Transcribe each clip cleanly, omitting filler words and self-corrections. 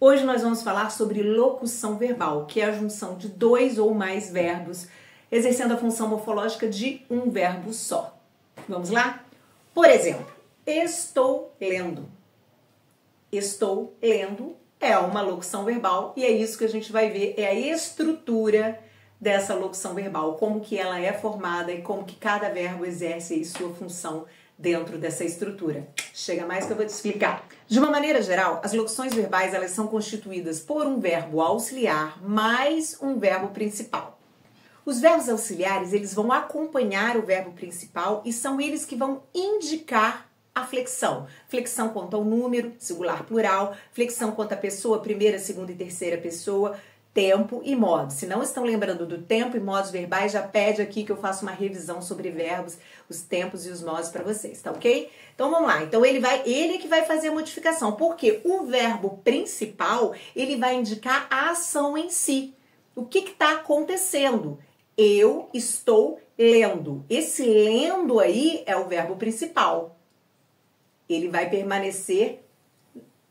Hoje nós vamos falar sobre locução verbal, que é a junção de dois ou mais verbos, exercendo a função morfológica de um verbo só. Vamos lá? Por exemplo, estou lendo. Estou lendo é uma locução verbal e é isso que a gente vai ver, é a estrutura dessa locução verbal, como que ela é formada e como que cada verbo exerce aí sua função dentro dessa estrutura. Chega mais que eu vou te explicar. De uma maneira geral, as locuções verbais elas são constituídas por um verbo auxiliar mais um verbo principal. Os verbos auxiliares eles vão acompanhar o verbo principal e são eles que vão indicar a flexão. Flexão quanto ao número, singular, plural, flexão quanto à pessoa, primeira, segunda e terceira pessoa, tempo e modo. Se não estão lembrando do tempo e modos verbais, já pede aqui que eu faça uma revisão sobre verbos, os tempos e os modos para vocês, tá ok? Então vamos lá. Então ele é que vai fazer a modificação, porque o verbo principal, ele vai indicar a ação em si. O que está acontecendo? Eu estou lendo. Esse lendo aí é o verbo principal. Ele vai permanecer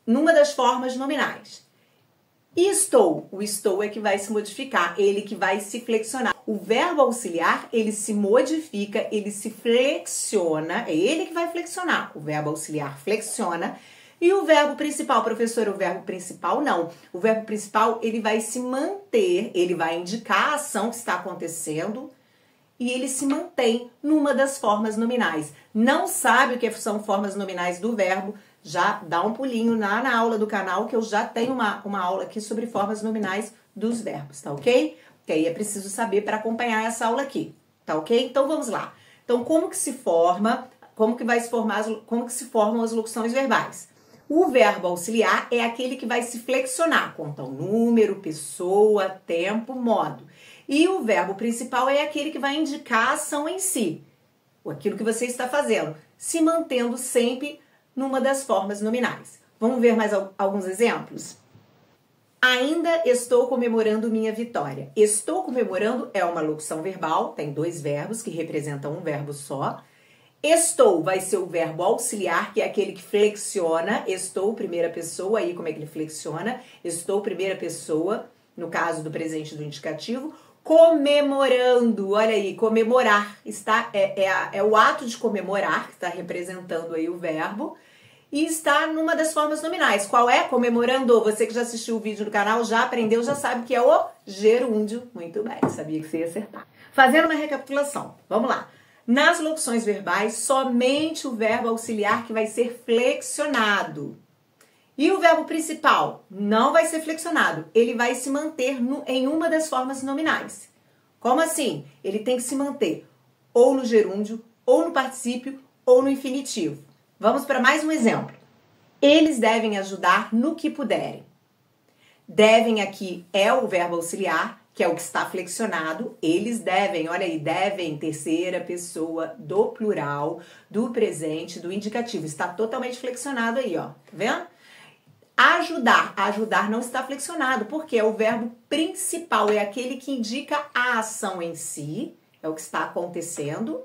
numa das formas nominais. E estou, o estou é que vai se modificar, ele que vai se flexionar. O verbo auxiliar, ele se modifica, ele se flexiona, é ele que vai flexionar. O verbo auxiliar flexiona. E o verbo principal, professor, o verbo principal não. O verbo principal, ele vai se manter, ele vai indicar a ação que está acontecendo e ele se mantém numa das formas nominais. Não sabe o que são formas nominais do verbo? Já dá um pulinho lá na aula do canal que eu já tenho uma aula aqui sobre formas nominais dos verbos, tá ok? Que aí é preciso saber para acompanhar essa aula aqui, tá ok? Então vamos lá. Então como que se forma, como que se formam as locuções verbais? O verbo auxiliar é aquele que vai se flexionar quanto ao número, pessoa, tempo, modo. E o verbo principal é aquele que vai indicar a ação em si, aquilo que você está fazendo, se mantendo sempre numa das formas nominais. Vamos ver mais alguns exemplos? Ainda estou comemorando minha vitória. Estou comemorando é uma locução verbal, tem dois verbos que representam um verbo só. Estou vai ser o verbo auxiliar, que é aquele que flexiona. Estou, primeira pessoa, aí como é que ele flexiona? Estou, primeira pessoa, no caso do presente do indicativo. Comemorando, olha aí, comemorar, é o ato de comemorar, que está representando aí o verbo, e está numa das formas nominais. Qual é? Comemorando. Você que já assistiu o vídeo do canal, já aprendeu, já sabe que é o gerúndio. Muito bem, sabia que você ia acertar. Fazendo uma recapitulação, vamos lá. Nas locuções verbais, somente o verbo auxiliar que vai ser flexionado. E o verbo principal não vai ser flexionado, ele vai se manter em uma das formas nominais. Como assim? Ele tem que se manter ou no gerúndio, ou no particípio, ou no infinitivo. Vamos para mais um exemplo. Eles devem ajudar no que puderem. Devem aqui é o verbo auxiliar, que é o que está flexionado. Eles devem, olha aí, devem, terceira pessoa do plural, do presente, do indicativo. Está totalmente flexionado aí, ó. Tá vendo? Ajudar não está flexionado, porque é o verbo principal, é aquele que indica a ação em si, é o que está acontecendo,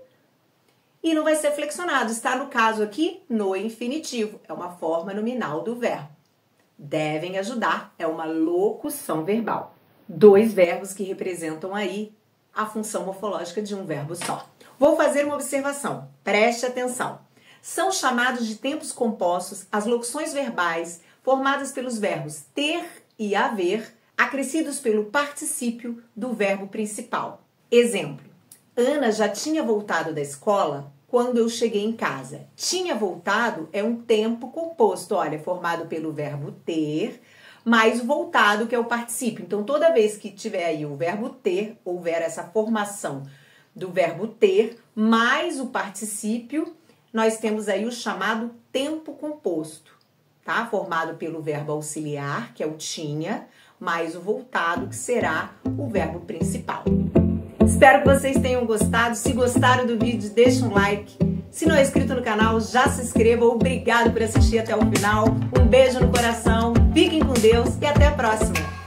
e não vai ser flexionado, está no caso aqui no infinitivo, é uma forma nominal do verbo. Devem ajudar, é uma locução verbal. Dois verbos que representam aí a função morfológica de um verbo só. Vou fazer uma observação, preste atenção. São chamados de tempos compostos as locuções verbais formadas pelos verbos ter e haver, acrescidos pelo particípio do verbo principal. Exemplo, Ana já tinha voltado da escola quando eu cheguei em casa. Tinha voltado é um tempo composto, olha, formado pelo verbo ter, mais o voltado, que é o particípio. Então, toda vez que tiver aí o verbo ter, houver essa formação do verbo ter, mais o particípio, nós temos aí o chamado tempo composto. Tá? Formado pelo verbo auxiliar, que é o tinha, mais o voltado, que será o verbo principal. Espero que vocês tenham gostado. Se gostaram do vídeo, deixa um like. Se não é inscrito no canal, já se inscreva. Obrigado por assistir até o final. Um beijo no coração, fiquem com Deus e até a próxima!